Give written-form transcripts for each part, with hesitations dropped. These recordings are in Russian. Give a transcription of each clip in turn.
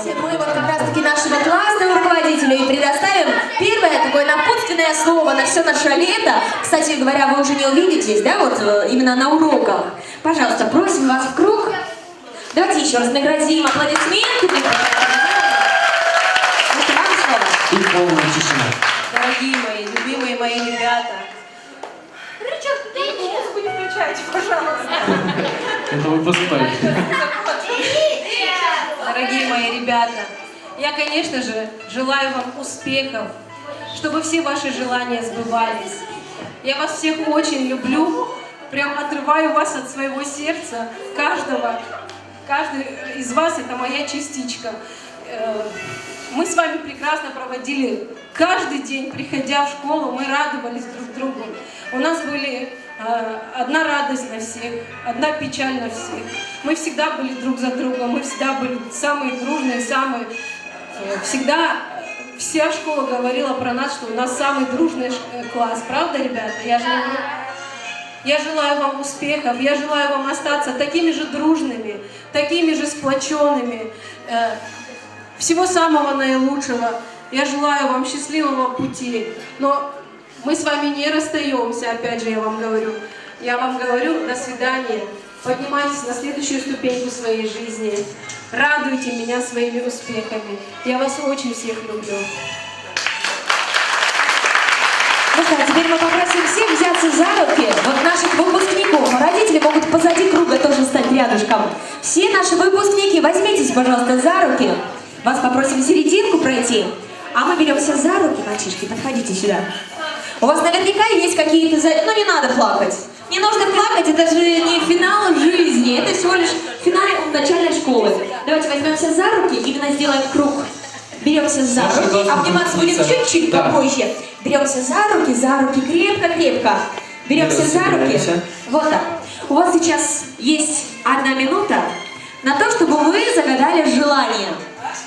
Мы вот как раз-таки нашему классному руководителю и предоставим первое такое напутственное слово на все наше лето. Кстати говоря, вы уже не увидитесь, да, вот именно на уроках. Пожалуйста, просим вас в круг. Давайте еще раз наградим аплодисментами. И полная тишина. Дорогие мои, любимые мои ребята. Ричард, музыку не включайте, пожалуйста. Это выпускной. Дорогие мои ребята, я, конечно же, желаю вам успехов, чтобы все ваши желания сбывались. Я вас всех очень люблю, прям отрываю вас от своего сердца, каждый из вас это моя частичка. Мы с вами прекрасно проводили каждый день, приходя в школу, мы радовались друг другу. У нас были одна радость на всех, одна печаль на всех. Мы всегда были друг за другом, мы всегда были самые дружные, всегда вся школа говорила про нас, что у нас самый дружный класс. Правда, ребята? Я желаю вам успехов, я желаю вам остаться такими же дружными, такими же сплоченными. Всего самого наилучшего. Я желаю вам счастливого пути. Но мы с вами не расстаемся, опять же я вам говорю. Я вам говорю, до свидания. Поднимайтесь на следующую ступеньку своей жизни. Радуйте меня своими успехами. Я вас очень всех люблю. Ну что, теперь мы попросим всех взяться за руки. Вот наших выпускников. Родители могут позади круга тоже стать рядышком. Все наши выпускники, возьмитесь, пожалуйста, за руки. Вас попросим в серединку пройти. А мы беремся за руки, мальчишки, подходите сюда. У вас наверняка есть какие-то... Ну не надо плакать. Не нужно плакать, это же не финал жизни. Это всего лишь финал начальной школы. Давайте возьмемся за руки, именно сделаем круг. Беремся за руки, обниматься будем чуть-чуть попозже. Беремся за руки крепко-крепко. Беремся за руки. Вот так. У вас сейчас есть 1 минута на то, чтобы вы загадали желание.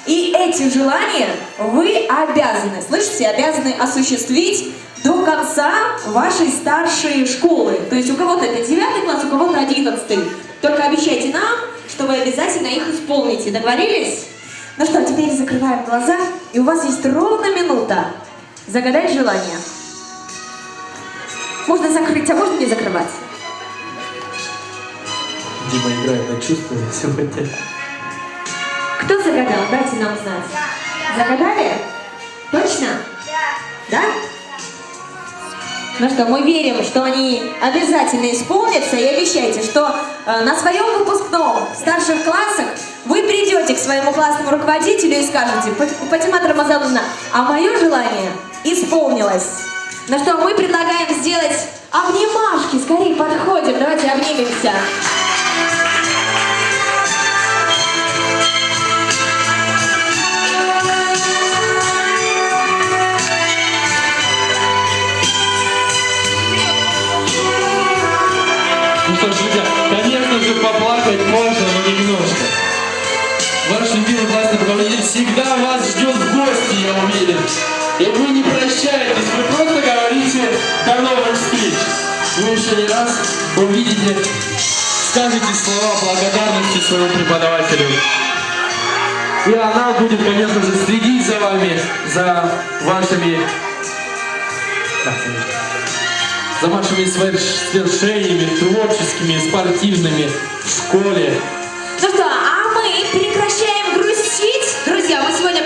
И эти желания вы обязаны, слышите, обязаны осуществить до конца вашей старшей школы. То есть у кого-то это 9 класс, у кого-то 11. Только обещайте нам, что вы обязательно их исполните. Договорились? Ну что, теперь закрываем глаза, и у вас есть ровно минута загадать желание. Можно закрыть, а можно не закрывать. Дима играет на чувства сегодня. Кто загадал? Дайте нам знать. Загадали? Точно? Да? Ну что, мы верим, что они обязательно исполнятся, и обещайте, что на своем выпускном в старших классах вы придете к своему классному руководителю и скажете: Патимат Рамазановна, а мое желание исполнилось. Ну что, мы предлагаем сделать обнимашки. Скорее подходим, давайте обнимемся. Ну что ж, друзья, конечно же, поплакать можно, но немножко. Ваш любимый классный руководитель всегда вас ждет в гости, я уверен. И вы не прощаетесь, вы просто говорите до новых встреч. Вы еще не раз увидите, скажете слова благодарности своему преподавателю. И она будет, конечно же, следить за вами, за вашими... за вашими свершениями творческими, спортивными в школе. Ну что, а мы прекращаем грустить. Друзья, мы сегодня